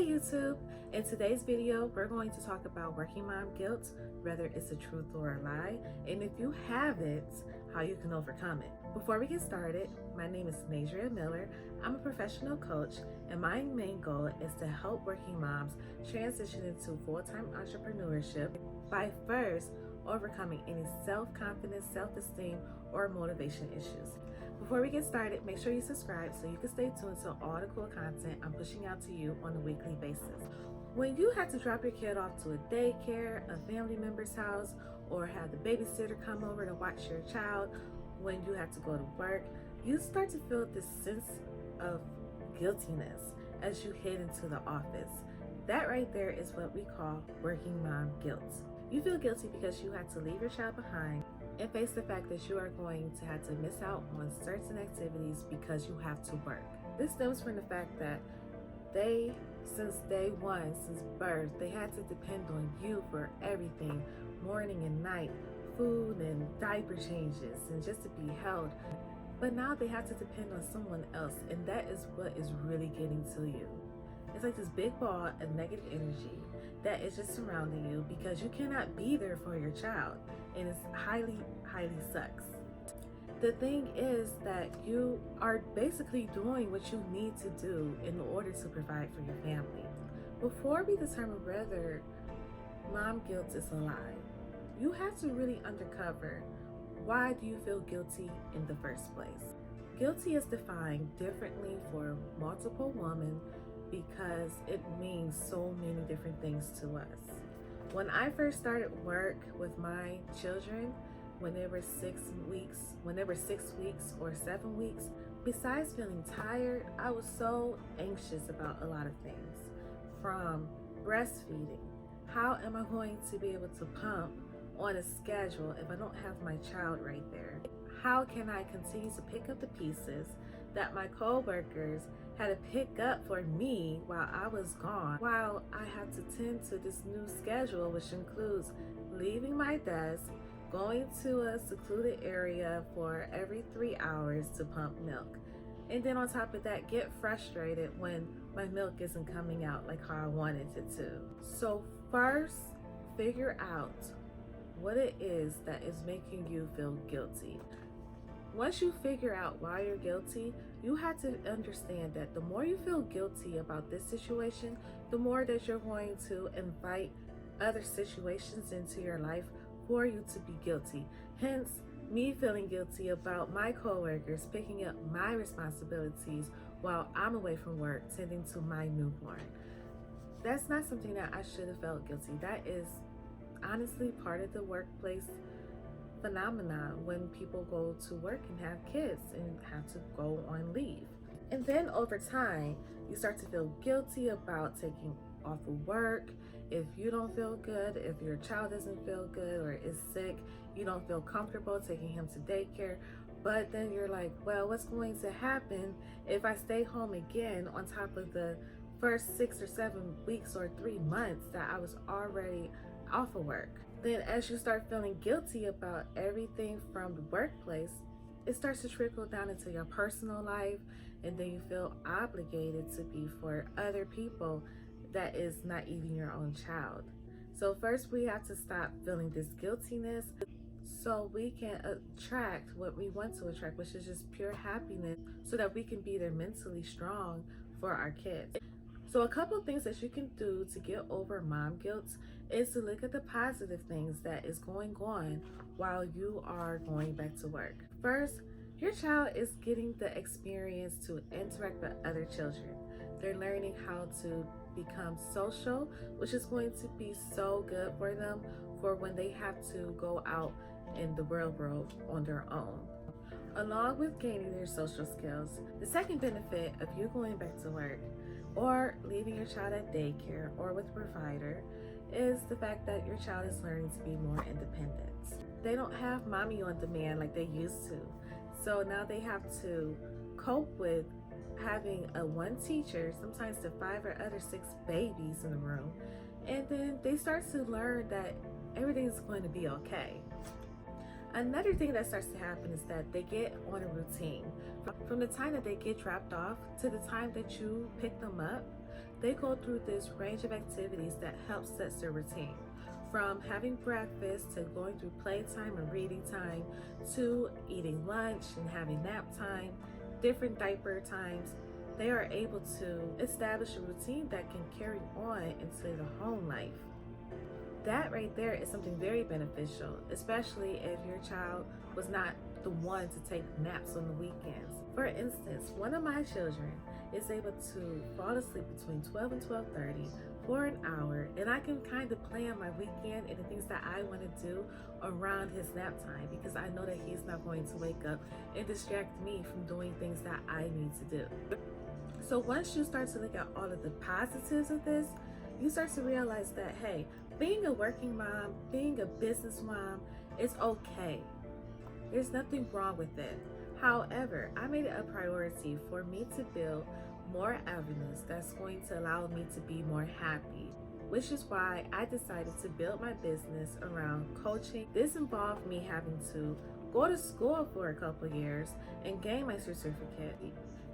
Hey YouTube! In today's video, we're going to talk about working mom guilt, whether it's a truth or a lie, and if you have it, how you can overcome it. Before we get started, my name is Nadria Miller. I'm a professional coach, and my main goal is to help working moms transition into full-time entrepreneurship by first overcoming any self-confidence, self-esteem, or motivation issues. Before we get started, make sure you subscribe so you can stay tuned to all the cool content I'm pushing out to you on a weekly basis. When you have to drop your kid off to a daycare, a family member's house, or have the babysitter come over to watch your child, when you have to go to work, you start to feel this sense of guiltiness as you head into the office. That right there is what we call working mom guilt. You feel guilty because you had to leave your child behind and face the fact that you are going to have to miss out on certain activities because you have to work. This stems from the fact that they, since day one, since birth, they had to depend on you for everything, morning and night, food and diaper changes, and just to be held. But now they have to depend on someone else, and that is what is really getting to you. It's like this big ball of negative energy that is just surrounding you because you cannot be there for your child, and it's highly sucks. The thing is that you are basically doing what you need to do in order to provide for your family. Before we determine whether mom guilt is a lie, you have to really uncover why do you feel guilty in the first place. Guilty is defined differently for multiple women because it means so many different things to us. When I first started work with my children, when they were 6 weeks or 7 weeks, besides feeling tired, I was so anxious about a lot of things. From breastfeeding, how am I going to be able to pump on a schedule if I don't have my child right there? How can I continue to pick up the pieces that my co-workers had to pick up for me while I was gone, while I had to tend to this new schedule, which includes leaving my desk, going to a secluded area for every 3 hours to pump milk. And then on top of that, get frustrated when my milk isn't coming out like how I wanted it to. So first, figure out what it is that is making you feel guilty. Once you figure out why you're guilty, you have to understand that the more you feel guilty about this situation, the more that you're going to invite other situations into your life for you to be guilty. Hence, me feeling guilty about my coworkers picking up my responsibilities while I'm away from work tending to my newborn. That's not something that I should have felt guilty. That is honestly part of the workplace phenomenon when people go to work and have kids and have to go on leave. And then over time, you start to feel guilty about taking off of work. If you don't feel good, if your child doesn't feel good or is sick, you don't feel comfortable taking him to daycare. But then you're like, well, what's going to happen if I stay home again on top of the first 6 or 7 weeks or 3 months that I was already off of work? Then as you start feeling guilty about everything from the workplace, it starts to trickle down into your personal life, and then you feel obligated to be for other people that is not even your own child. So first we have to stop feeling this guiltiness so we can attract what we want to attract, which is just pure happiness, so that we can be there mentally strong for our kids. So a couple of things that you can do to get over mom guilt is to look at the positive things that is going on while you are going back to work. First, your child is getting the experience to interact with other children. They're learning how to become social, which is going to be so good for them for when they have to go out in the real world on their own. Along with gaining their social skills, the second benefit of you going back to work or leaving your child at daycare or with a provider is the fact that your child is learning to be more independent. They don't have mommy on demand like they used to. So now they have to cope with having a one teacher, sometimes to 5 or other 6 babies in the room. And then they start to learn that everything's going to be okay. Another thing that starts to happen is that they get on a routine. From the time that they get dropped off to the time that you pick them up, they go through this range of activities that help set their routine. From having breakfast to going through playtime and reading time to eating lunch and having nap time, different diaper times, they are able to establish a routine that can carry on into the home life. That right there is something very beneficial, especially if your child was not the one to take naps on the weekends. For instance, one of my children is able to fall asleep between 12 and 12:30 for an hour, and I can kind of plan my weekend and the things that I want to do around his nap time, because I know that he's not going to wake up and distract me from doing things that I need to do. So once you start to look at all of the positives of this, you start to realize that, hey, being a working mom, being a business mom, is okay. There's nothing wrong with it. However, I made it a priority for me to build more avenues that's going to allow me to be more happy, which is why I decided to build my business around coaching. This involved me having to go to school for a couple of years and gain my certificate.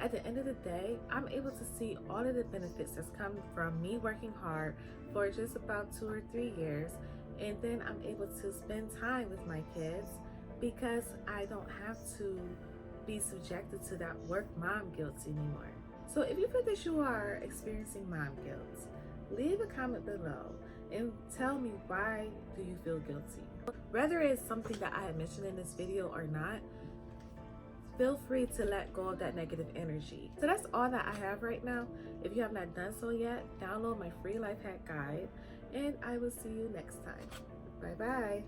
At the end of the day, I'm able to see all of the benefits that's coming from me working hard for just about 2 or 3 years, and then I'm able to spend time with my kids because I don't have to be subjected to that work mom guilt anymore. So if you feel that you are experiencing mom guilt, leave a comment below and tell me, why do you feel guilty? Whether it's something that I had mentioned in this video or not, feel free to let go of that negative energy. So that's all that I have right now. If you have not done so yet, download my free life hack guide, and I will see you next time. Bye bye.